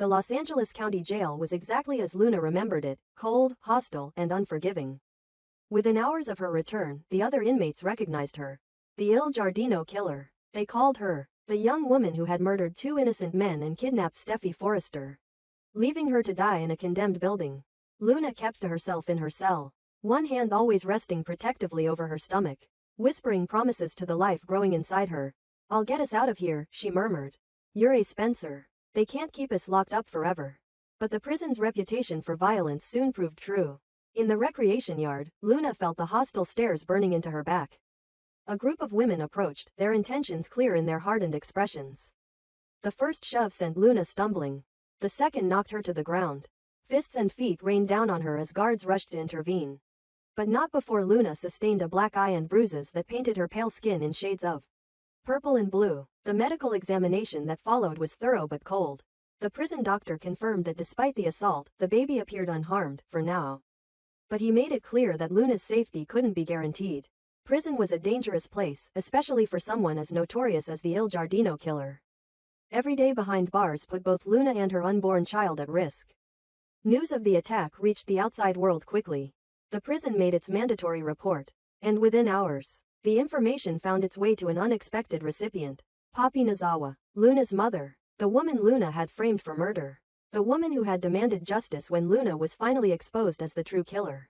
The Los Angeles County Jail was exactly as Luna remembered it, cold, hostile, and unforgiving. Within hours of her return, the other inmates recognized her. The Il Giardino killer. They called her the young woman who had murdered 2 innocent men and kidnapped Steffi Forrester, leaving her to die in a condemned building. Luna kept to herself in her cell, one hand always resting protectively over her stomach, whispering promises to the life growing inside her. "I'll get us out of here," she murmured. "You're a Spencer. They can't keep us locked up forever." But the prison's reputation for violence soon proved true. In the recreation yard, Luna felt the hostile stares burning into her back. A group of women approached, their intentions clear in their hardened expressions. The first shove sent Luna stumbling. The second knocked her to the ground. Fists and feet rained down on her as guards rushed to intervene. But not before Luna sustained a black eye and bruises that painted her pale skin in shades of purple and blue. The medical examination that followed was thorough but cold. The prison doctor confirmed that despite the assault, the baby appeared unharmed, for now. But he made it clear that Luna's safety couldn't be guaranteed. Prison was a dangerous place, especially for someone as notorious as the Il Giardino killer. Every day behind bars put both Luna and her unborn child at risk. News of the attack reached the outside world quickly. The prison made its mandatory report, and within hours, the information found its way to an unexpected recipient. Poppy Nozawa, Luna's mother, the woman Luna had framed for murder. The woman who had demanded justice when Luna was finally exposed as the true killer.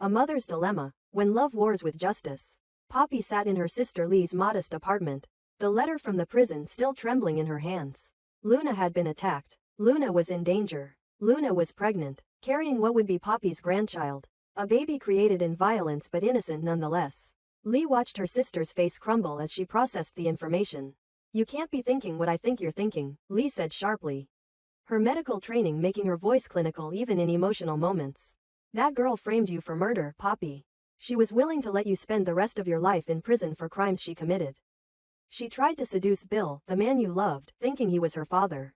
A mother's dilemma, when love wars with justice. Poppy sat in her sister Lee's modest apartment, the letter from the prison still trembling in her hands. Luna had been attacked. Luna was in danger. Luna was pregnant, carrying what would be Poppy's grandchild. A baby created in violence but innocent nonetheless. Lee watched her sister's face crumble as she processed the information. "You can't be thinking what I think you're thinking," Lee said sharply, her medical training making her voice clinical even in emotional moments. "That girl framed you for murder, Poppy. She was willing to let you spend the rest of your life in prison for crimes she committed. She tried to seduce Bill, the man you loved, thinking he was her father.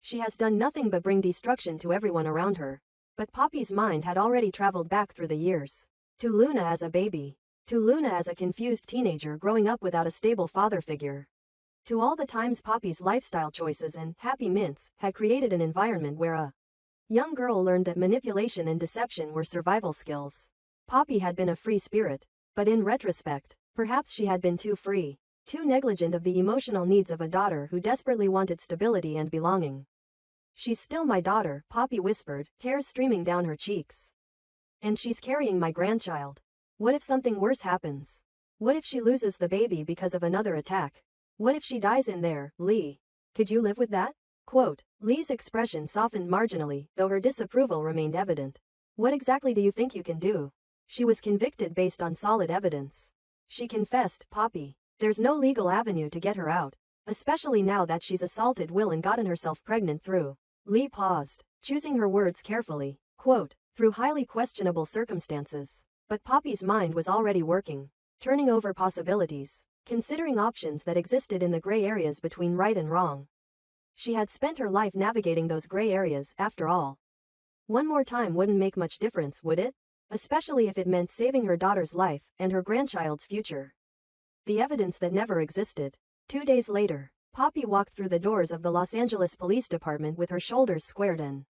She has done nothing but bring destruction to everyone around her." But Poppy's mind had already traveled back through the years. To Luna as a baby. To Luna as a confused teenager growing up without a stable father figure. To all the times Poppy's lifestyle choices and Happy Mints had created an environment where a young girl learned that manipulation and deception were survival skills. Poppy had been a free spirit, but in retrospect, perhaps she had been too free, too negligent of the emotional needs of a daughter who desperately wanted stability and belonging. "She's still my daughter," Poppy whispered, tears streaming down her cheeks. "And she's carrying my grandchild. What if something worse happens? What if she loses the baby because of another attack? What if she dies in there, Lee? Could you live with that?" Quote. Lee's expression softened marginally, though her disapproval remained evident. "What exactly do you think you can do?" She was convicted based on solid evidence. She confessed, Poppy. There's no legal avenue to get her out, especially now that she's assaulted Will and gotten herself pregnant through. Lee paused, choosing her words carefully. Quote, "Through highly questionable circumstances." But Poppy's mind was already working, turning over possibilities, considering options that existed in the gray areas between right and wrong. She had spent her life navigating those gray areas, after all. One more time wouldn't make much difference, would it? Especially if it meant saving her daughter's life and her grandchild's future. The evidence that never existed. 2 days later, Poppy walked through the doors of the Los Angeles Police Department with her shoulders squared and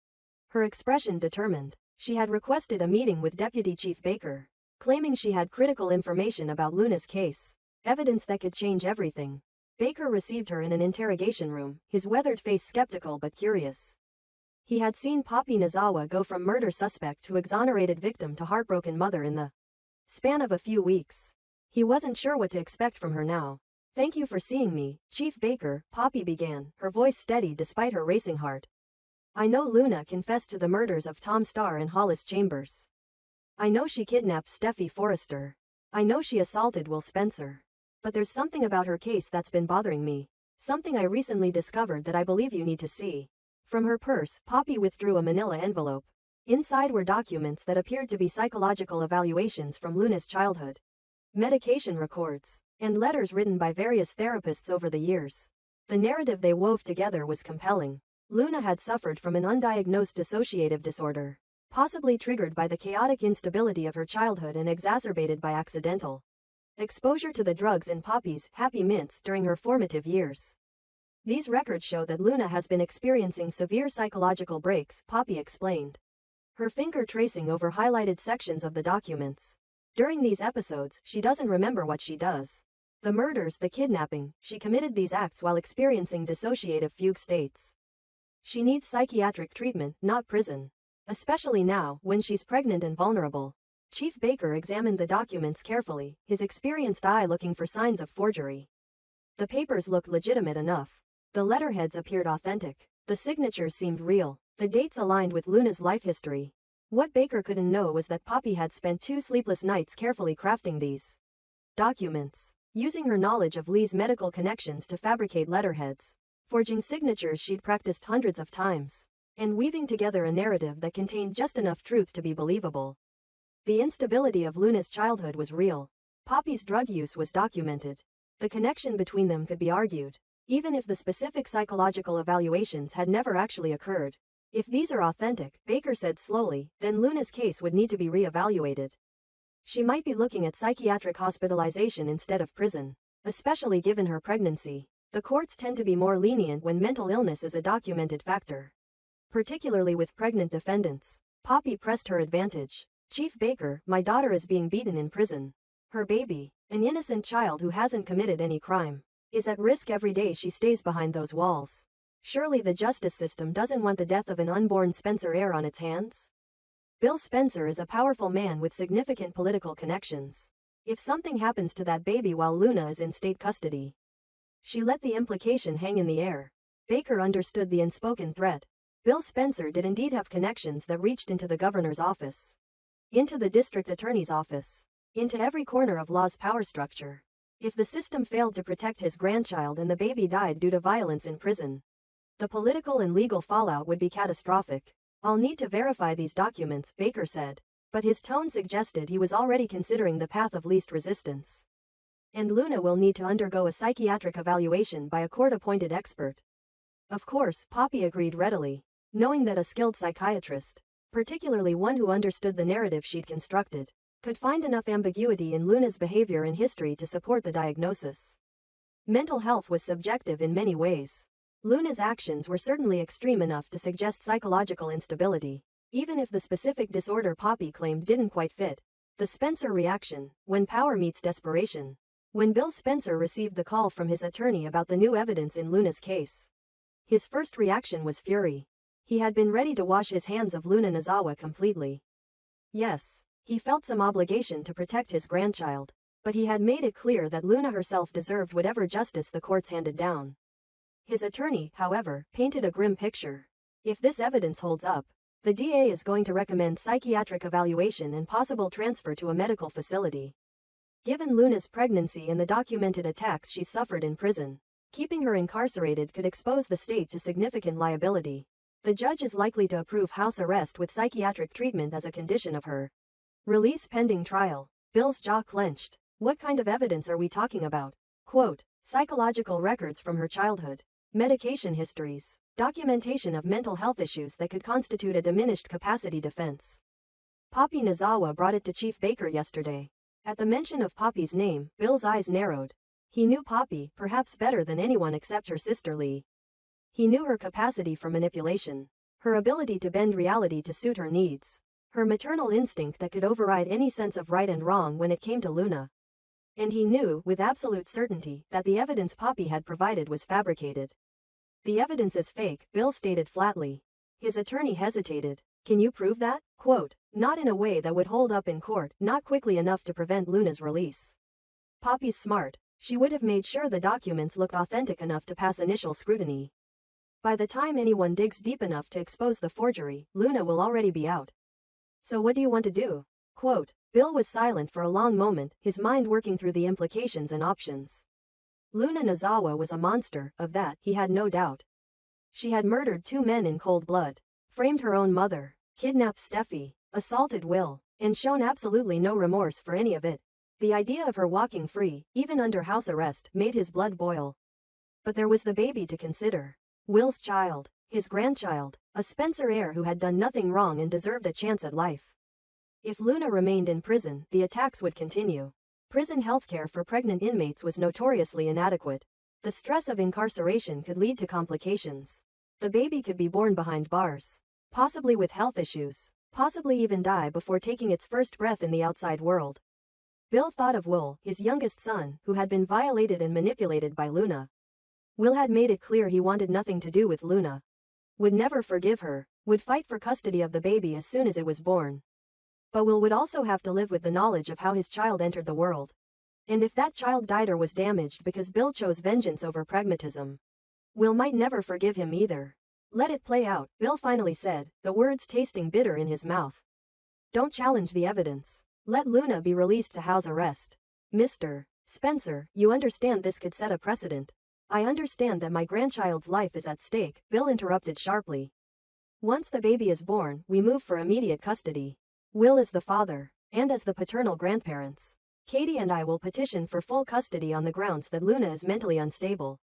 her expression determined. She had requested a meeting with Deputy Chief Baker, claiming she had critical information about Luna's case, evidence that could change everything. Baker received her in an interrogation room, his weathered face skeptical but curious. He had seen Poppy Nozawa go from murder suspect to exonerated victim to heartbroken mother in the span of a few weeks. He wasn't sure what to expect from her now. "Thank you for seeing me, Chief Baker," Poppy began, her voice steady despite her racing heart. "I know Luna confessed to the murders of Tom Starr and Hollis Chambers. I know she kidnapped Steffi Forrester. I know she assaulted Will Spencer. But there's something about her case that's been bothering me. Something I recently discovered that I believe you need to see." From her purse, Poppy withdrew a manila envelope. Inside were documents that appeared to be psychological evaluations from Luna's childhood, medication records, and letters written by various therapists over the years. The narrative they wove together was compelling. Luna had suffered from an undiagnosed dissociative disorder, possibly triggered by the chaotic instability of her childhood and exacerbated by accidental exposure to the drugs in Poppy's Happy Mints during her formative years. These records show that Luna has been experiencing severe psychological breaks, Poppy explained, her finger tracing over highlighted sections of the documents. During these episodes, she doesn't remember what she does. The murders, the kidnapping, she committed these acts while experiencing dissociative fugue states. She needs psychiatric treatment, not prison. Especially now, when she's pregnant and vulnerable. Chief Baker examined the documents carefully, his experienced eye looking for signs of forgery. The papers looked legitimate enough. The letterheads appeared authentic. The signatures seemed real. The dates aligned with Luna's life history. What Baker couldn't know was that Poppy had spent 2 sleepless nights carefully crafting these documents, using her knowledge of Lee's medical connections to fabricate letterheads, forging signatures she'd practiced hundreds of times, and weaving together a narrative that contained just enough truth to be believable. The instability of Luna's childhood was real. Poppy's drug use was documented. The connection between them could be argued, even if the specific psychological evaluations had never actually occurred. If these are authentic, Baker said slowly, then Luna's case would need to be re-evaluated. She might be looking at psychiatric hospitalization instead of prison, especially given her pregnancy. The courts tend to be more lenient when mental illness is a documented factor, particularly with pregnant defendants. Poppy pressed her advantage. Chief Baker, my daughter is being beaten in prison. Her baby, an innocent child who hasn't committed any crime, is at risk every day she stays behind those walls. Surely the justice system doesn't want the death of an unborn Spencer heir on its hands? Bill Spencer is a powerful man with significant political connections. If something happens to that baby while Luna is in state custody. She let the implication hang in the air. Baker understood the unspoken threat. Bill Spencer did indeed have connections that reached into the governor's office, into the district attorney's office, into every corner of law's power structure. If the system failed to protect his grandchild and the baby died due to violence in prison, the political and legal fallout would be catastrophic. I'll need to verify these documents, Baker said. But his tone suggested he was already considering the path of least resistance. And Luna will need to undergo a psychiatric evaluation by a court-appointed expert. Of course, Poppy agreed readily, knowing that a skilled psychiatrist, particularly one who understood the narrative she'd constructed, could find enough ambiguity in Luna's behavior and history to support the diagnosis. Mental health was subjective in many ways. Luna's actions were certainly extreme enough to suggest psychological instability, even if the specific disorder Poppy claimed didn't quite fit. The Spencer reaction, when power meets desperation. When Bill Spencer received the call from his attorney about the new evidence in Luna's case, his first reaction was fury. He had been ready to wash his hands of Luna Nozawa completely. Yes, he felt some obligation to protect his grandchild, but he had made it clear that Luna herself deserved whatever justice the courts handed down. His attorney, however, painted a grim picture. If this evidence holds up, the DA is going to recommend psychiatric evaluation and possible transfer to a medical facility. Given Luna's pregnancy and the documented attacks she suffered in prison, keeping her incarcerated could expose the state to significant liability. The judge is likely to approve house arrest with psychiatric treatment as a condition of her release pending trial. Bill's jaw clenched. What kind of evidence are we talking about? Quote, psychological records from her childhood, medication histories, documentation of mental health issues that could constitute a diminished capacity defense. Poppy Nozawa brought it to Chief Baker yesterday. At the mention of Poppy's name, Bill's eyes narrowed. He knew Poppy, perhaps better than anyone except her sister Lee. He knew her capacity for manipulation, her ability to bend reality to suit her needs, her maternal instinct that could override any sense of right and wrong when it came to Luna. And he knew, with absolute certainty, that the evidence Poppy had provided was fabricated. The evidence is fake, Bill stated flatly. His attorney hesitated. Can you prove that? Quote, not in a way that would hold up in court, not quickly enough to prevent Luna's release. Poppy's smart. She would have made sure the documents looked authentic enough to pass initial scrutiny. By the time anyone digs deep enough to expose the forgery, Luna will already be out. So what do you want to do? Quote, Bill was silent for a long moment, his mind working through the implications and options. Luna Nozawa was a monster, of that, he had no doubt. She had murdered 2 men in cold blood, framed her own mother, kidnapped Steffi, assaulted Will, and shown absolutely no remorse for any of it. The idea of her walking free, even under house arrest, made his blood boil. But there was the baby to consider. Will's child, his grandchild, a Spencer heir who had done nothing wrong and deserved a chance at life. If Luna remained in prison, the attacks would continue. Prison healthcare for pregnant inmates was notoriously inadequate. The stress of incarceration could lead to complications. The baby could be born behind bars, possibly with health issues, possibly even die before taking its first breath in the outside world. Bill thought of Will, his youngest son, who had been violated and manipulated by Luna. Will had made it clear he wanted nothing to do with Luna, would never forgive her, would fight for custody of the baby as soon as it was born. But Will would also have to live with the knowledge of how his child entered the world. And if that child died or was damaged because Bill chose vengeance over pragmatism, Will might never forgive him either. Let it play out, Bill finally said, the words tasting bitter in his mouth. Don't challenge the evidence. Let Luna be released to house arrest. Mr. Spencer, you understand this could set a precedent. I understand that my grandchild's life is at stake, Bill interrupted sharply. Once the baby is born, we move for immediate custody. Will is the father, and as the paternal grandparents, Katie and I will petition for full custody on the grounds that Luna is mentally unstable.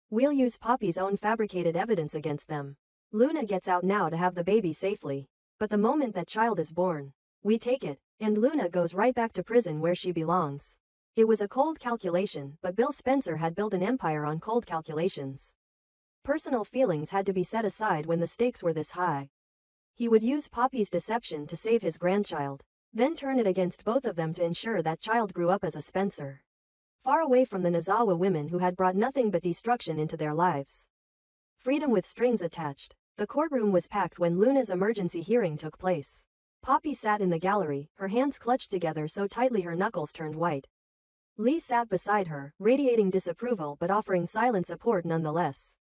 We'll use Poppy's own fabricated evidence against them. Luna gets out now to have the baby safely. But the moment that child is born, we take it, and Luna goes right back to prison where she belongs. It was a cold calculation, but Bill Spencer had built an empire on cold calculations. Personal feelings had to be set aside when the stakes were this high. He would use Poppy's deception to save his grandchild, then turn it against both of them to ensure that child grew up as a Spencer, far away from the Nozawa women who had brought nothing but destruction into their lives. Freedom with strings attached. The courtroom was packed when Luna's emergency hearing took place. Poppy sat in the gallery, her hands clutched together so tightly her knuckles turned white. Lee sat beside her, radiating disapproval but offering silent support nonetheless.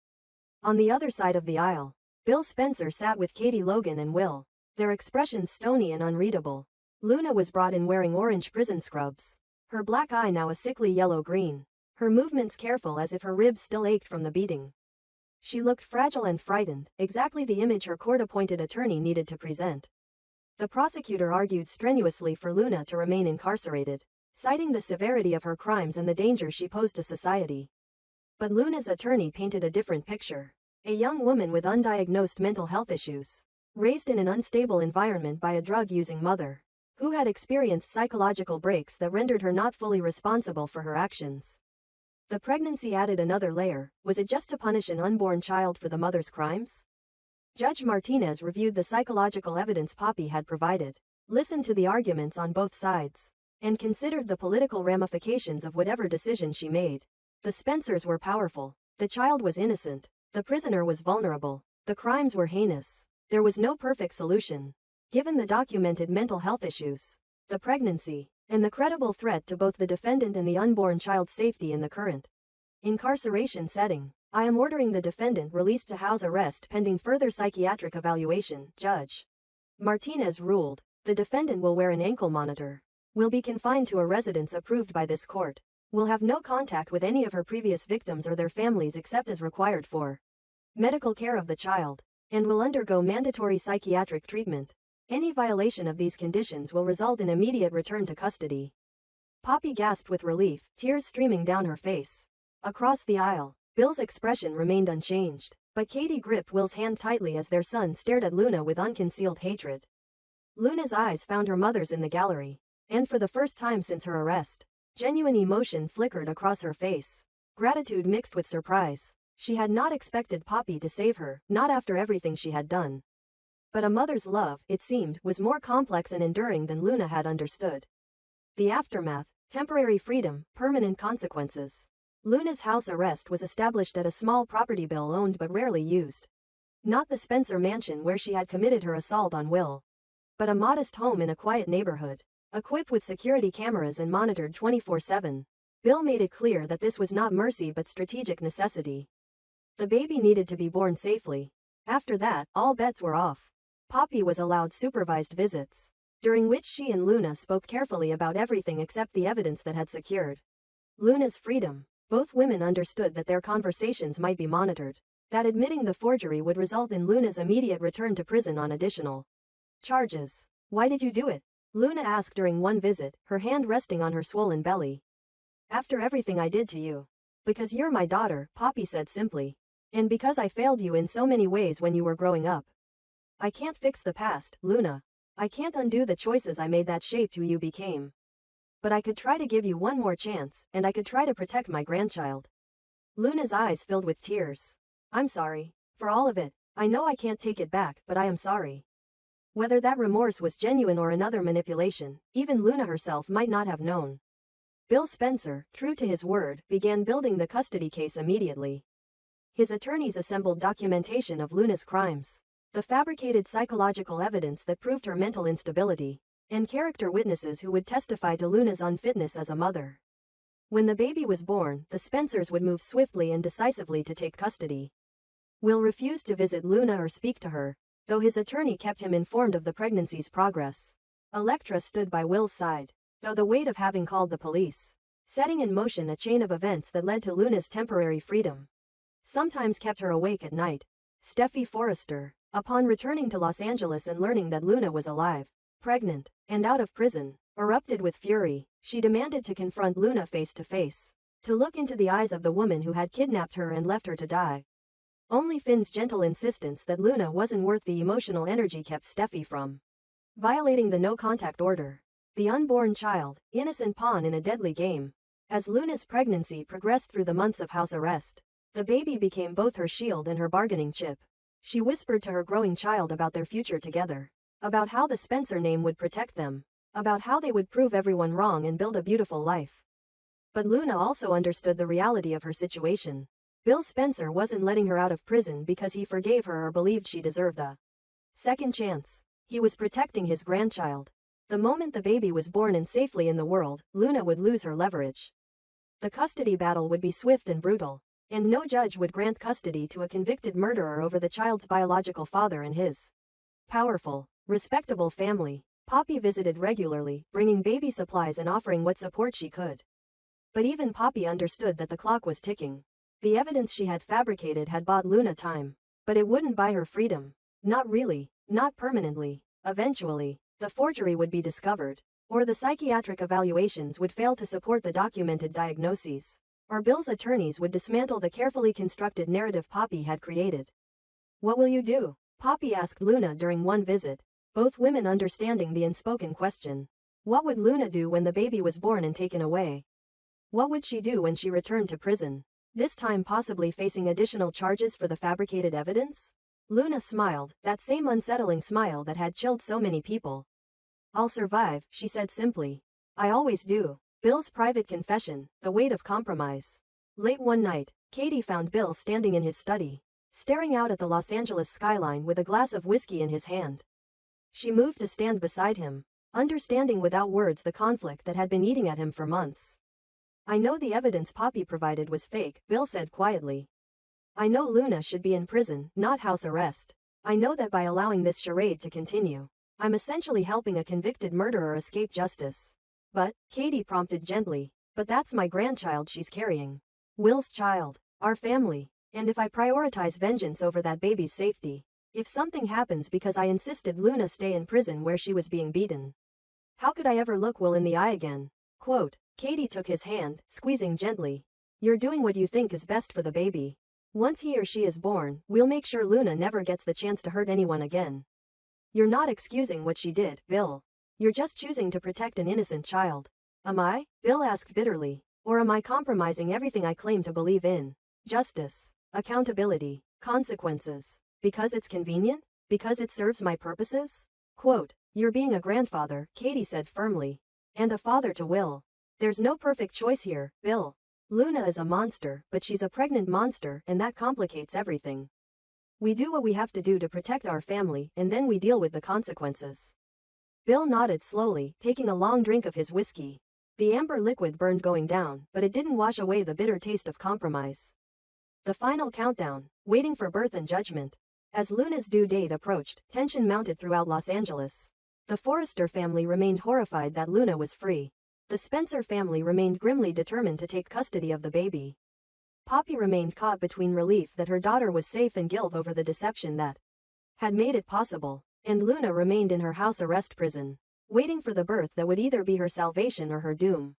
On the other side of the aisle, Bill Spencer sat with Katie Logan and Will, their expressions stony and unreadable. Luna was brought in wearing orange prison scrubs, her black eye now a sickly yellow-green, her movements careful as if her ribs still ached from the beating. She looked fragile and frightened, exactly the image her court-appointed attorney needed to present. The prosecutor argued strenuously for Luna to remain incarcerated, citing the severity of her crimes and the danger she posed to society. But Luna's attorney painted a different picture. A young woman with undiagnosed mental health issues, raised in an unstable environment by a drug-using mother, who had experienced psychological breaks that rendered her not fully responsible for her actions. The pregnancy added another layer. Was it just to punish an unborn child for the mother's crimes? Judge Martinez reviewed the psychological evidence Poppy had provided, listened to the arguments on both sides, and considered the political ramifications of whatever decision she made. The Spencers were powerful. The child was innocent. The prisoner was vulnerable. The crimes were heinous. There was no perfect solution. Given the documented mental health issues, the pregnancy, and the credible threat to both the defendant and the unborn child's safety in the current incarceration setting, I am ordering the defendant released to house arrest pending further psychiatric evaluation, Judge Martinez ruled. The defendant will wear an ankle monitor, will be confined to a residence approved by this court, will have no contact with any of her previous victims or their families except as required for medical care of the child, and will undergo mandatory psychiatric treatment. Any violation of these conditions will result in immediate return to custody. Poppy gasped with relief, tears streaming down her face. Across the aisle, Bill's expression remained unchanged, but Katie gripped Will's hand tightly as their son stared at Luna with unconcealed hatred. Luna's eyes found her mother's in the gallery, and for the first time since her arrest, genuine emotion flickered across her face. Gratitude mixed with surprise. She had not expected Poppy to save her, not after everything she had done. But a mother's love, it seemed, was more complex and enduring than Luna had understood. The aftermath, temporary freedom, permanent consequences. Luna's house arrest was established at a small property Bill owned but rarely used. Not the Spencer mansion where she had committed her assault on Will, but a modest home in a quiet neighborhood, equipped with security cameras and monitored 24/7. Bill made it clear that this was not mercy but strategic necessity. The baby needed to be born safely. After that, all bets were off. Poppy was allowed supervised visits, during which she and Luna spoke carefully about everything except the evidence that had secured Luna's freedom. Both women understood that their conversations might be monitored, that admitting the forgery would result in Luna's immediate return to prison on additional charges. Why did you do it? Luna asked during one visit, her hand resting on her swollen belly. After everything I did to you. Because you're my daughter, Poppy said simply. And because I failed you in so many ways when you were growing up. I can't fix the past, Luna. I can't undo the choices I made that shaped who you became. But I could try to give you one more chance, and I could try to protect my grandchild. Luna's eyes filled with tears. I'm sorry. For all of it. I know I can't take it back, but I am sorry. Whether that remorse was genuine or another manipulation, even Luna herself might not have known. Bill Spencer, true to his word, began building the custody case immediately. His attorneys assembled documentation of Luna's crimes, the fabricated psychological evidence that proved her mental instability, and character witnesses who would testify to Luna's unfitness as a mother. When the baby was born, the Spencers would move swiftly and decisively to take custody. Will refused to visit Luna or speak to her, though his attorney kept him informed of the pregnancy's progress. Electra stood by Will's side, though the weight of having called the police, setting in motion a chain of events that led to Luna's temporary freedom, sometimes kept her awake at night. Steffi Forrester, upon returning to Los Angeles and learning that Luna was alive, pregnant, and out of prison, erupted with fury. She demanded to confront Luna face to face, to look into the eyes of the woman who had kidnapped her and left her to die. Only Finn's gentle insistence that Luna wasn't worth the emotional energy kept Steffi from violating the no-contact order. The unborn child, innocent pawn in a deadly game. As Luna's pregnancy progressed through the months of house arrest, the baby became both her shield and her bargaining chip. She whispered to her growing child about their future together, about how the Spencer name would protect them, about how they would prove everyone wrong and build a beautiful life. But Luna also understood the reality of her situation. Bill Spencer wasn't letting her out of prison because he forgave her or believed she deserved a second chance. He was protecting his grandchild. The moment the baby was born and safely in the world, Luna would lose her leverage. The custody battle would be swift and brutal, and no judge would grant custody to a convicted murderer over the child's biological father and his powerful, respectable family. Poppy visited regularly, bringing baby supplies and offering what support she could. But even Poppy understood that the clock was ticking. The evidence she had fabricated had bought Luna time, but it wouldn't buy her freedom. Not really, not permanently. Eventually, the forgery would be discovered, or the psychiatric evaluations would fail to support the documented diagnoses, or Bill's attorneys would dismantle the carefully constructed narrative Poppy had created. What will you do? Poppy asked Luna during one visit, both women understanding the unspoken question. What would Luna do when the baby was born and taken away? What would she do when she returned to prison? This time possibly facing additional charges for the fabricated evidence? Luna smiled, that same unsettling smile that had chilled so many people. I'll survive, she said simply. I always do. Bill's private confession, the weight of compromise. Late one night, Katie found Bill standing in his study, staring out at the Los Angeles skyline with a glass of whiskey in his hand. She moved to stand beside him, understanding without words the conflict that had been eating at him for months. I know the evidence Poppy provided was fake, Bill said quietly. I know Luna should be in prison, not house arrest. I know that by allowing this charade to continue, I'm essentially helping a convicted murderer escape justice. But, Katie prompted gently, but that's my grandchild she's carrying. Will's child. Our family. And if I prioritize vengeance over that baby's safety, if something happens because I insisted Luna stay in prison where she was being beaten, how could I ever look Will in the eye again? Quote, Katie took his hand, squeezing gently. You're doing what you think is best for the baby. Once he or she is born, we'll make sure Luna never gets the chance to hurt anyone again. You're not excusing what she did, Bill. You're just choosing to protect an innocent child. Am I? Bill asked bitterly. Or am I compromising everything I claim to believe in? Justice, accountability, consequences. Because it's convenient? Because it serves my purposes? Quote, you're being a grandfather, Katie said firmly. And a father to Will. There's no perfect choice here, Bill. Luna is a monster, but she's a pregnant monster, and that complicates everything. We do what we have to do to protect our family, and then we deal with the consequences. Bill nodded slowly, taking a long drink of his whiskey. The amber liquid burned going down, but it didn't wash away the bitter taste of compromise. The final countdown, waiting for birth and judgment. As Luna's due date approached, tension mounted throughout Los Angeles. The Forrester family remained horrified that Luna was free. The Spencer family remained grimly determined to take custody of the baby. Poppy remained caught between relief that her daughter was safe and guilt over the deception that had made it possible, and Luna remained in her house arrest prison, waiting for the birth that would either be her salvation or her doom.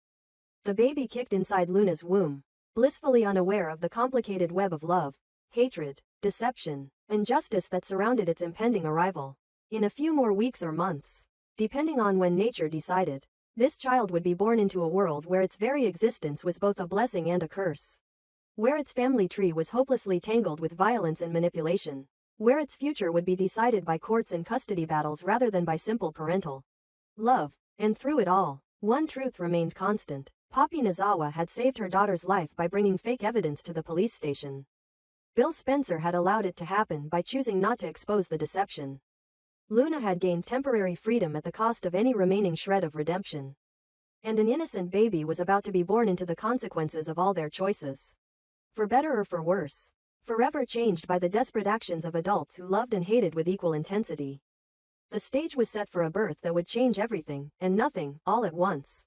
The baby kicked inside Luna's womb, blissfully unaware of the complicated web of love, hatred, deception, and justice that surrounded its impending arrival. In a few more weeks or months, depending on when nature decided, this child would be born into a world where its very existence was both a blessing and a curse. where its family tree was hopelessly tangled with violence and manipulation, where its future would be decided by courts and custody battles rather than by simple parental love. And through it all, one truth remained constant. Poppy Nozawa had saved her daughter's life by bringing fake evidence to the police station. Bill Spencer had allowed it to happen by choosing not to expose the deception. Luna had gained temporary freedom at the cost of any remaining shred of redemption. And an innocent baby was about to be born into the consequences of all their choices. For better or for worse. Forever changed by the desperate actions of adults who loved and hated with equal intensity. The stage was set for a birth that would change everything, and nothing, all at once.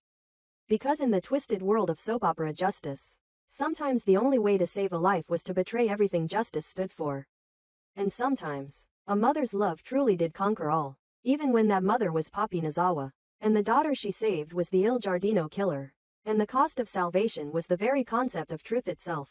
Because in the twisted world of soap opera justice, sometimes the only way to save a life was to betray everything justice stood for. And sometimes, a mother's love truly did conquer all, even when that mother was Poppy Nozawa. And the daughter she saved was the Il Giardino killer. And the cost of salvation was the very concept of truth itself.